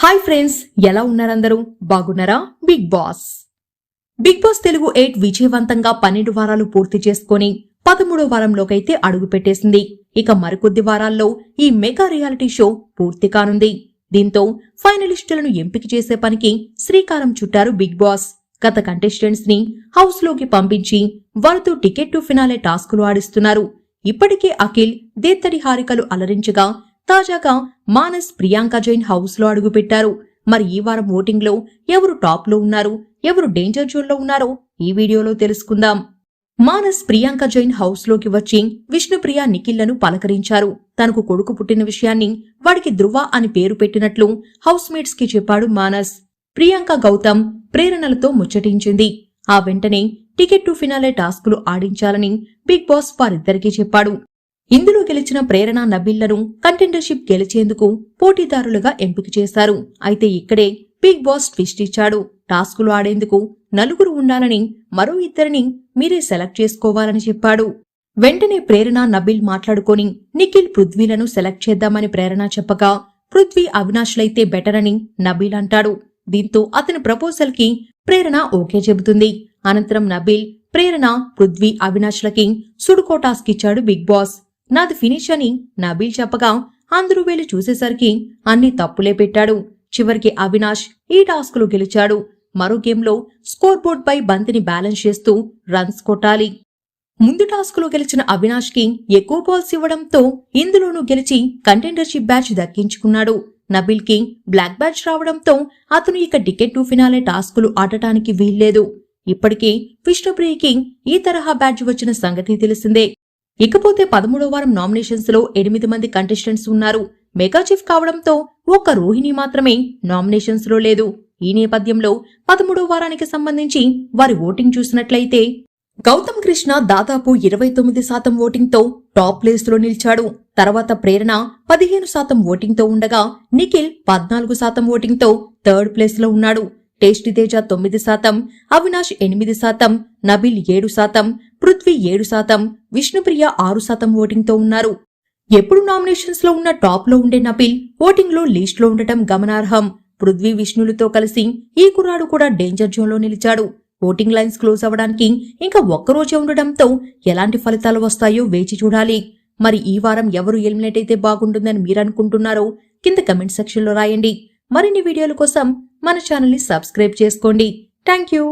Hi friends, ఎలా ఉన్నారందరూ? బాగున్నారా? Big boss Telugu 8 విజయవంతంగా 12 వారాలు పూర్తి చేసుకొని 13వ వారంలోకైతే అడుగు పెట్టేసింది. ఇక మరికొద్ది వారాల్లో ఈ మెగా రియాలిటీ షో పూర్తి కానుంది. దీంతో ఫైనలిస్టులను ఎంపిక చేసే పనికి శ్రీకారం చుట్టారు బిగ్ బాస్. గత కంటెస్టెంట్స్ ని హౌస్ లోకి పంపించి వారితో టికెట్ టు ఫినాలే టాస్కులు ఆడిస్తున్నారు. ఇప్పటికే అఖిల్, దేత్తడి హారికలు అలరించగా తాజాగా మానస్, ప్రియాంక జైన్ హౌస్ లో అడుగుపెట్టారు. మరి ఈ వారం ఓటింగ్ లో ఎవరు టాప్ లో ఉన్నారు, ఎవరు డేంజర్ జోన్ లో ఉన్నారో ఈ వీడియోలో తెలుసుకుందాం. మానస్, ప్రియాంక జైన్ హౌస్ లోకి వచ్చి విష్ణుప్రియ, నిఖిల్లను పలకరించారు. తనకు కొడుకు పుట్టిన విషయాన్ని వాడికి ధృవ అని పేరు పెట్టినట్లు హౌస్ మేట్స్ కి చెప్పాడు మానస్. ప్రియాంక గౌతమ్ ప్రేరణలతో ముచ్చటించింది. ఆ వెంటనే టికెట్ టు ఫినాలే టాస్కులు ఆడించాలని బిగ్ బాస్ వారిద్దరికీ చెప్పాడు. ఇందులో గెలిచిన ప్రేరణ, నబిల్లను కంటెండర్షిప్ గెలిచేందుకు పోటీదారులుగా ఎంపిక చేశారు. అయితే ఇక్కడే బిగ్ బాస్ ట్విస్ట్ ఇచ్చాడు. టాస్కులు ఆడేందుకు నలుగురు ఉండాలని, మరో ఇద్దరిని మీరే సెలెక్ట్ చేసుకోవాలని చెప్పాడు. వెంటనే ప్రేరణ, నబిల్ మాట్లాడుకొని నిఖిల్, పృథ్వీలను సెలెక్ట్ చేద్దామని ప్రేరణ చెప్పగా పృథ్వీ, అవినాష్లైతే బెటర్ అని నబిల్ అంటాడు. దీంతో అతని ప్రపోజల్ కి ప్రేరణ ఓకే చెబుతుంది. అనంతరం నబిల్, ప్రేరణ, పృథ్వీ, అవినాష్లకి సుడుకో టాస్క్ ఇచ్చాడు బిగ్ బాస్. నాది ఫినిష్ అని నబీల్ చెప్పగా అందరూ వెళ్లి చూసేసరికి అన్ని తప్పులే పెట్టాడు. చివరికి అవినాష్ ఈ టాస్కులో గెలిచాడు. మరో గేమ్లో స్కోర్ బోర్డ్ పై బంతిని బ్యాలెన్స్ చేస్తూ రన్స్ కొట్టాలి. ముందు టాస్కులో గెలిచిన అవినాష్ కి ఎక్కువ బాల్స్ ఇవ్వడంతో ఇందులోనూ గెలిచి కంటెండర్షిప్ బ్యాచ్ దక్కించుకున్నాడు. నబీల్ కి బ్లాక్ బ్యాచ్ రావడంతో అతను ఇక టికెట్ టు ఫినాలే టాస్కులు ఆడటానికి వీల్లేదు. ఇప్పటికే విష్ణుప్రియకి ఈ తరహా బ్యాచ్ వచ్చిన సంగతి తెలిసిందే. ఇకపోతే 13వ వారం నామినేషన్స్ లో 8 మంది కంటెస్టెంట్స్ ఉన్నారు. మెగా చీఫ్ కావడంతో ఒక్క రోహిణి మాత్రమే నామినేషన్స్ లో లేదు. ఈ నేపథ్యంలో 13వ వారానికి సంబంధించి వారి ఓటింగ్ చూసినట్లయితే గౌతమ్ కృష్ణ దాదాపు 29% ఓటింగ్ తో టాప్ ప్లేస్ లో నిలిచాడు. తర్వాత ప్రేరణ 15% ఓటింగ్ తో ఉండగా నిఖిల్ 14% ఓటింగ్ తో థర్డ్ ప్లేస్ లో ఉన్నాడు. టేస్టీ తేజ 9%, అవినాష్ 8%, నబిల్ 7%, పృథ్వీ 7%, విష్ణుప్రియ 6% ఓటింగ్ తో ఉన్నారు. ఎప్పుడు నామినేషన్స్ లో ఉన్న టాప్ లో ఉండే నబిల్ ఓటింగ్ లో లీస్ట్ లో ఉండటం గమనార్హం. పృథ్వీ, విష్ణులతో కలిసి ఈ కుర్రాడు కూడా డేంజర్ జోన్ లో నిలిచాడు. ఓటింగ్ లైన్స్ క్లోజ్ అవ్వడానికి ఇంకా ఒక్కరోజే ఉండడంతో ఎలాంటి ఫలితాలు వస్తాయో వేచి చూడాలి. మరి ఈ వారం ఎవరు ఎలిమినేట్ అయితే బాగుంటుందని మీరనుకుంటున్నారో కింద కమెంట్ సెక్షన్ లో రాయండి. మరిన్ని వీడియోల కోసం మన ఛానల్ ని సబ్స్క్రైబ్ చేసుకోండి. Thank you.